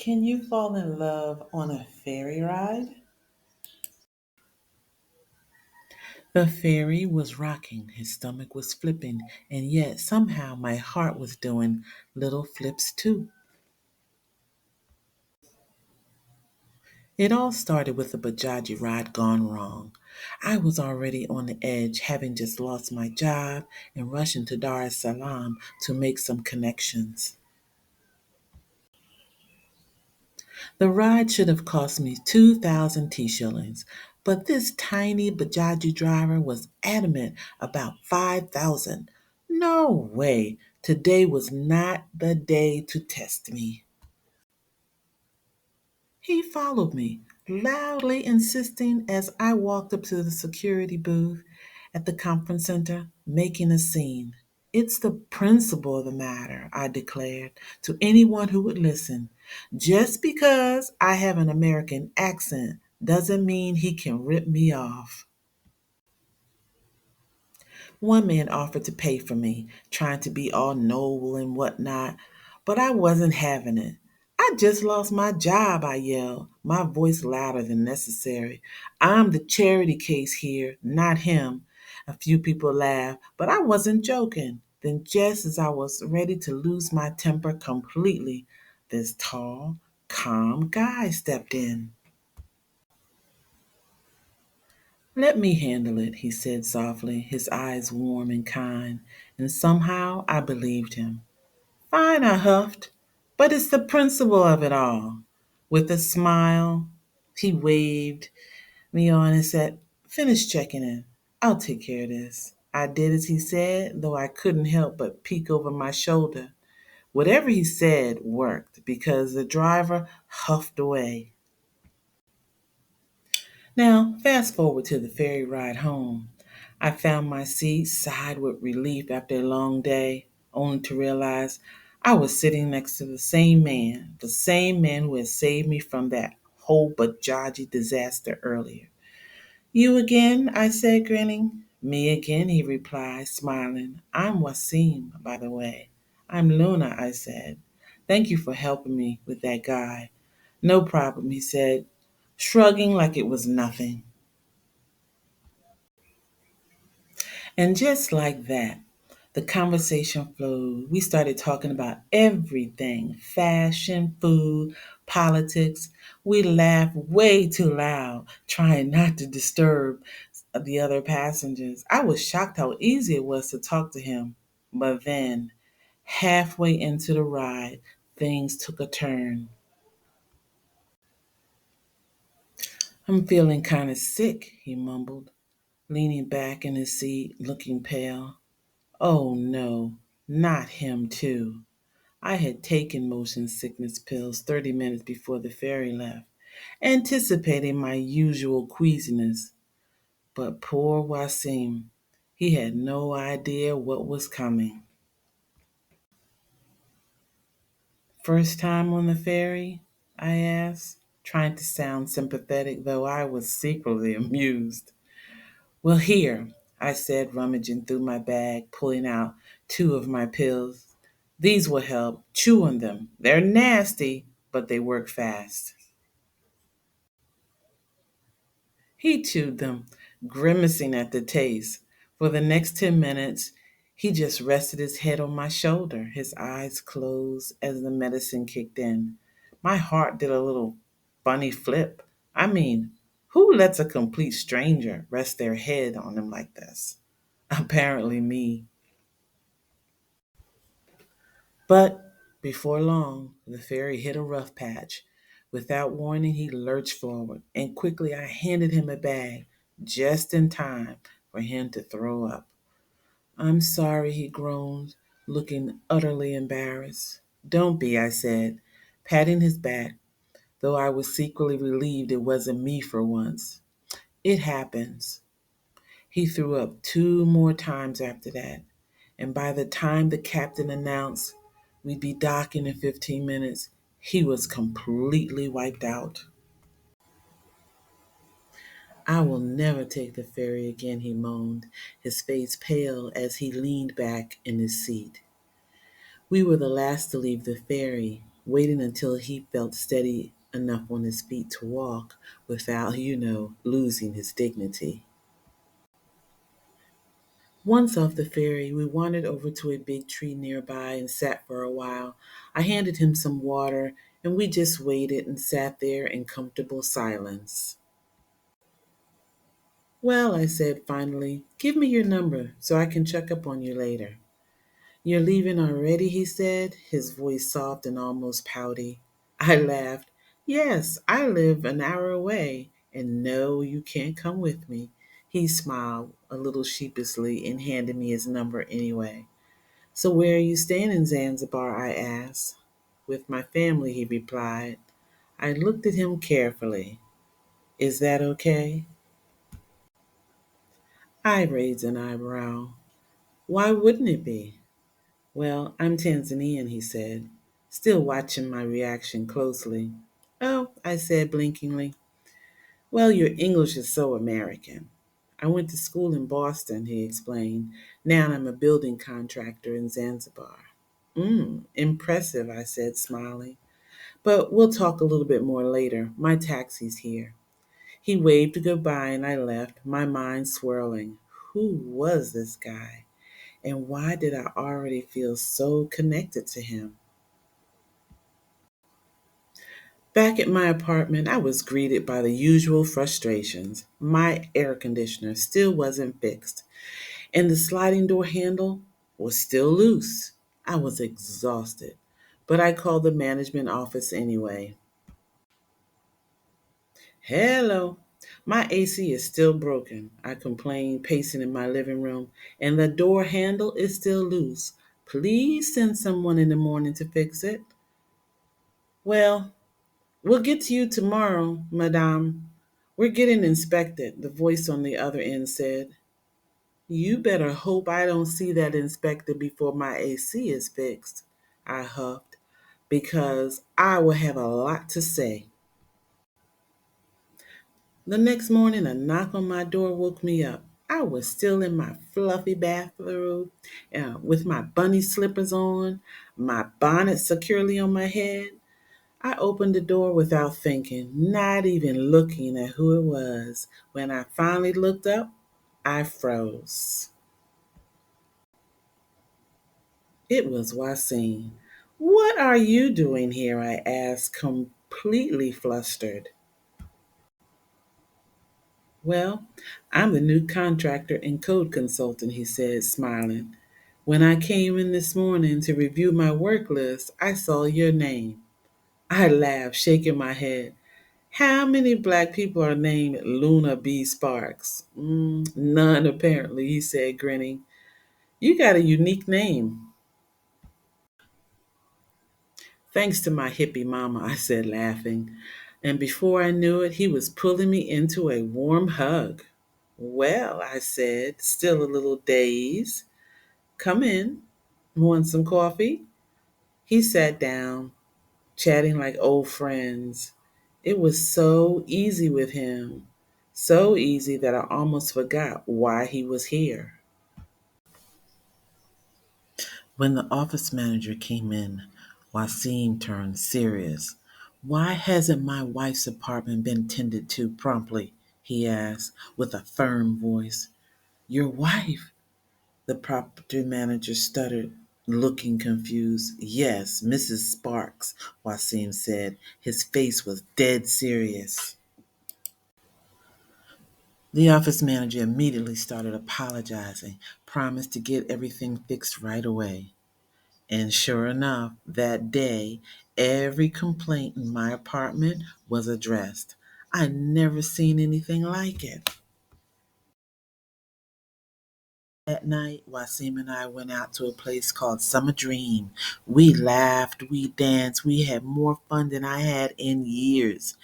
Can you fall in love on a ferry ride? The ferry was rocking, his stomach was flipping, and yet somehow my heart was doing little flips too. It all started with a Bajaji ride gone wrong. I was already on the edge, having just lost my job and rushing to Dar es Salaam to make some connections. The ride should have cost me 2,000 T shillings, but this tiny Bajaji driver was adamant about 5,000. No way. Today was not the day to test me. He followed me, loudly insisting as I walked up to the security booth at the conference center, making a scene. It's the principle of the matter, I declared to anyone who would listen. Just because I have an American accent doesn't mean he can rip me off. One man offered to pay for me, trying to be all noble and whatnot, but I wasn't having it. I just lost my job, I yelled, my voice louder than necessary. I'm the charity case here, not him. A few people laughed, but I wasn't joking. Then, just as I was ready to lose my temper completely, this tall, calm guy stepped in. Let me handle it, he said softly, his eyes warm and kind, and somehow I believed him. Fine, I huffed, but it's the principle of it all. With a smile, he waved me on and said, finish checking in. I'll take care of this. I did as he said, though I couldn't help but peek over my shoulder. Whatever he said worked because the driver huffed away. Now, fast forward to the ferry ride home. I found my seat, sighed with relief after a long day, only to realize I was sitting next to the same man who had saved me from that whole Bajaji disaster earlier. You again? I said, grinning. Me again, he replied, smiling. I'm Wasim, by the way. I'm Luna, I said. Thank you for helping me with that guy. No problem, he said, shrugging like it was nothing. And just like that, the conversation flowed. We started talking about everything: fashion, food, politics. We laughed way too loud, trying not to disturb the other passengers. I was shocked how easy it was to talk to him. But then, halfway into the ride, things took a turn. I'm feeling kind of sick, he mumbled, leaning back in his seat, looking pale. Oh no, not him too. I had taken motion sickness pills 30 minutes before the ferry left, anticipating my usual queasiness. But poor Wasim, he had no idea what was coming. First time on the ferry? I asked, trying to sound sympathetic, though I was secretly amused. Well, here, I said, rummaging through my bag, pulling out two of my pills. These will help. Chew on them. They're nasty, but they work fast. He chewed them, grimacing at the taste. For the next 10 minutes, he just rested his head on my shoulder, his eyes closed as the medicine kicked in. My heart did a little funny flip. I mean, who lets a complete stranger rest their head on them like this? Apparently, me. But before long, the ferry hit a rough patch. Without warning, he lurched forward, and quickly I handed him a bag, just in time for him to throw up. I'm sorry, he groaned, looking utterly embarrassed. Don't be, I said, patting his back, though I was secretly relieved it wasn't me for once. It happens. He threw up two more times after that, and by the time the captain announced we'd be docking in 15 minutes, he was completely wiped out. I will never take the ferry again, he moaned, his face pale as he leaned back in his seat. We were the last to leave the ferry. waiting until he felt steady enough on his feet to walk without, losing his dignity. Once off the ferry, we wandered over to a big tree nearby and sat for a while. I handed him some water, and we just waited and sat there in comfortable silence. Well, I said finally, give me your number so I can check up on you later. You're leaving already, he said, his voice soft and almost pouty. I laughed. Yes, I live an hour away, and no, you can't come with me. He smiled a little sheepishly and handed me his number anyway. So where are you staying in Zanzibar? I asked. With my family, he replied. I looked at him carefully. Is that okay? I raised an eyebrow. Why wouldn't it be? Well, I'm Tanzanian, he said, still watching my reaction closely. Oh, I said blinkingly. Well, your English is so American. I went to school in Boston, he explained. Now I'm a building contractor in Zanzibar. Impressive, I said, smiling. But we'll talk a little bit more later. My taxi's here. He waved goodbye and I left, my mind swirling. Who was this guy? And why did I already feel so connected to him? Back at my apartment, I was greeted by the usual frustrations. My air conditioner still wasn't fixed, and the sliding door handle was still loose. I was exhausted, but I called the management office anyway. Hello. My AC is still broken, I complained, pacing in my living room, and the door handle is still loose. Please send someone in the morning to fix it. Well, we'll get to you tomorrow, madame. We're getting inspected, the voice on the other end said. You better hope I don't see that inspector before my AC is fixed, I huffed, because I will have a lot to say. The next morning, a knock on my door woke me up. I was still in my fluffy bathrobe with my bunny slippers on, my bonnet securely on my head. I opened the door without thinking, not even looking at who it was. When I finally looked up, I froze. It was Wasim. What are you doing here? I asked, completely flustered. Well, I'm the new contractor and code consultant, he said, smiling. When I came in this morning to review my work list, I saw your name. I laughed, shaking my head. How many black people are named Luna B. Sparks? None, apparently, he said, grinning. You got a unique name. Thanks to my hippie mama, I said, laughing. And before I knew it, he was pulling me into a warm hug. Well, I said, still a little dazed. Come in. Want some coffee? He sat down, chatting like old friends. It was so easy with him. So easy that I almost forgot why he was here. When the office manager came in, Wasim turned serious. Why hasn't my wife's apartment been tended to promptly? He asked with a firm voice. Your wife? The property manager stuttered, looking confused. Yes, Mrs. Sparks, Wasim said. His face was dead serious. The office manager immediately started apologizing, promised to get everything fixed right away. And sure enough, that day, every complaint in my apartment was addressed. I'd never seen anything like it. That night, Wasim and I went out to a place called Summer Dream. We laughed, we danced, we had more fun than I had in years.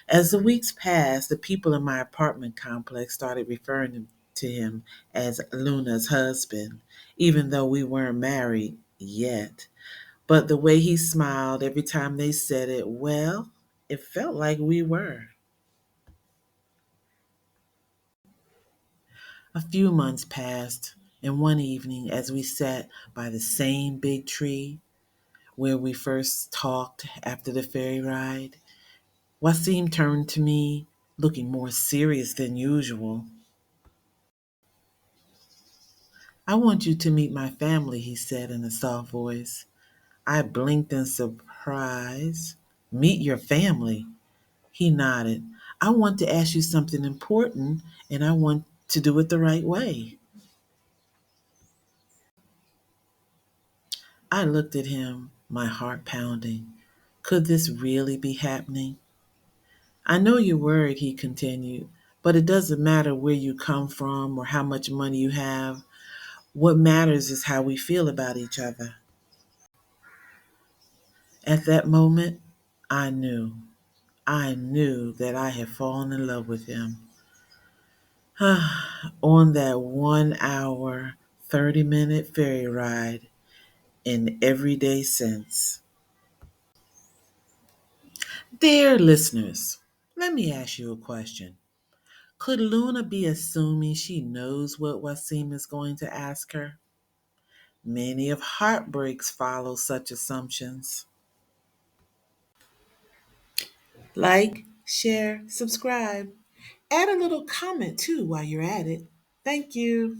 As the weeks passed, the people in my apartment complex started referring to him as Luna's husband, even though we weren't married yet. But the way he smiled every time they said it, well, it felt like we were. A few months passed, and one evening, as we sat by the same big tree, where we first talked after the ferry ride. Wasim turned to me, looking more serious than usual. I want you to meet my family, he said in a soft voice. I blinked in surprise. Meet your family? He nodded. I want to ask you something important, and I want to do it the right way. I looked at him, my heart pounding. Could this really be happening? I know you're worried, he continued, but it doesn't matter where you come from or how much money you have. What matters is how we feel about each other. At that moment, I knew. I knew that I had fallen in love with him. On that 1 hour, 30-minute ferry ride and every day since. Dear listeners, let me ask you a question. Could Luna be assuming she knows what Wasim is going to ask her? Many of heartbreaks follow such assumptions. Like, share, subscribe. Add a little comment too while you're at it. Thank you.